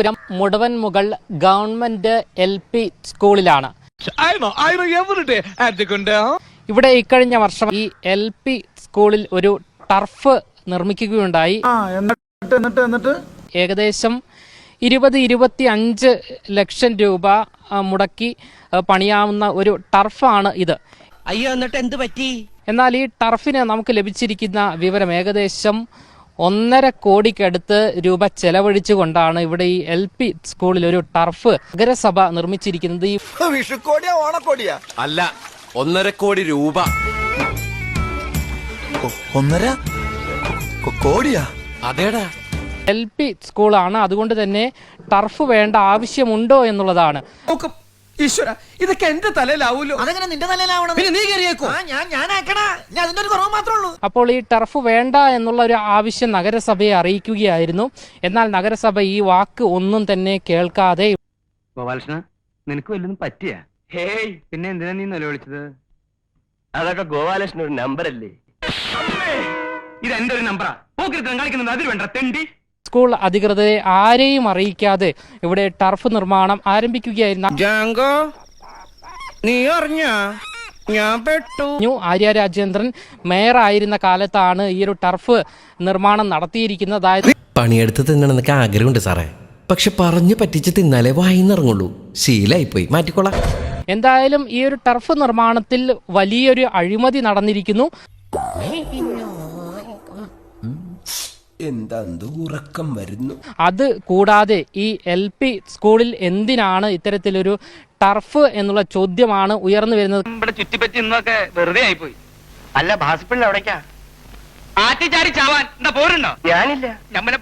Malappuram Mudavanmugal government LP സ്കൂളിലാണ്. ഇവിടെ ഇക്കഴിഞ്ഞ വർഷം ഈ LP സ്കൂളിൽ ഒരു ടർഫ് നിർമ്മിക്കുകയുണ്ടായി. ഏകദേശം 20-25 ലക്ഷം രൂപ മുടക്കി പണിയാവുന്ന ഒരു ടർഫാണ് ഇത്. അയ്യോ, എന്നിട്ട് എന്ത് പറ്റി? എന്നാൽ ഈ ടർഫിന് നമുക്ക് ലഭിച്ചിരിക്കുന്ന വിവരം ഏകദേശം 1.5 കോടിക്കടുത്ത് രൂപ ചെലവഴിച്ചുകൊണ്ടാണ് ഇവിടെ ഈ LP സ്കൂളിൽ ഒരു ടർഫ് നഗരസഭ നിർമ്മിച്ചിരിക്കുന്നത്. ഈ വിഷുക്കോടിയാ ഓണക്കോടിയാ? അല്ല, 1.5 കോടി രൂപ. 1.5 കോടിയാ? അതേടാ. LP സ്കൂളാണ്, അതുകൊണ്ട് തന്നെ ടർഫ് വേണ്ട ആവശ്യമുണ്ടോ എന്നുള്ളതാണ്. ഈശ്വര, ഇതൊക്കെ എന്റെ തലയിലാവൂലോ? അതെങ്ങനെ നിന്റെ തലയിലാവണം? പിന്നെ നീ കയറിയേക്കോ? അതിന്റെ ഒരു കുറവ് മാത്രമേ ഉള്ളൂ. അപ്പോൾ ഈ ടർഫ് വേണ്ട എന്നുള്ള ഒരു ആവശ്യം നഗരസഭയെ അറിയിക്കുകയായിരുന്നു. എന്നാൽ നഗരസഭ ഈ വാക്ക് ഒന്നും തന്നെ കേൾക്കാതെ, ഗോപാലകൃഷ്ണ, നിനക്ക് വല്ലതും പറ്റിയ? ഹേയ്, പിന്നെ എന്തിനാ നീ നിലവിളിച്ചത്? അതൊക്കെ ഗോപാലകൃഷ്ണൻ ഒരു നമ്പറല്ലേ? ഇത് എന്റെ ഒരു നമ്പറാ. പോക്കിരുത്തം കളിക്കുന്നത് അതിൽ വേണ്ട തെണ്ടി. സ്കൂൾ അധികൃതരെ ആരെയും അറിയിക്കാതെ ഇവിടെ ടർഫ് നിർമ്മാണം ആരംഭിക്കുകയായിരുന്നു. നീ അറിഞ്ഞ ഞാൻ പെട്ടു. ആര്യ രാജേന്ദ്രൻ മേയറായിരുന്ന കാലത്താണ് ഈ ഒരു ടർഫ് നിർമ്മാണം നടത്തിയിരിക്കുന്നത്. അതായത് പണിയെടുത്ത് തിന്നണമെന്നൊക്കെ ആഗ്രഹമുണ്ട് സാറേ, പക്ഷെ പറഞ്ഞു പറ്റിച്ച് തിന്നാലേ വായിന്നിറങ്ങുള്ളൂ. ശീലായിപ്പോയി, മാറ്റിക്കോളാം. എന്തായാലും ഈ ഒരു ടർഫ് നിർമ്മാണത്തിൽ വലിയൊരു അഴിമതി നടന്നിരിക്കുന്നു. എന്താ ഉറക്കം വരുന്നു? അത് കൂടാതെ ഈ LP സ്കൂളിൽ എന്തിനാണ് ഇത്തരത്തിലൊരു ടർഫ് എന്നുള്ള ചോദ്യമാണ് ഉയർന്നു വരുന്നത്. ഇവിടെ ചുറ്റിപ്പറ്റി ഇന്നൊക്കെ വെറുതെ ആയിപ്പോയി. അല്ല, ഭാസ്പിള്ള എവിടേക്കാ? ആറ്റിച്ചാടി ചാവാൻ എന്താ പോരുണ്ടോ? ഞാനില്ല. ഞമ്മനെ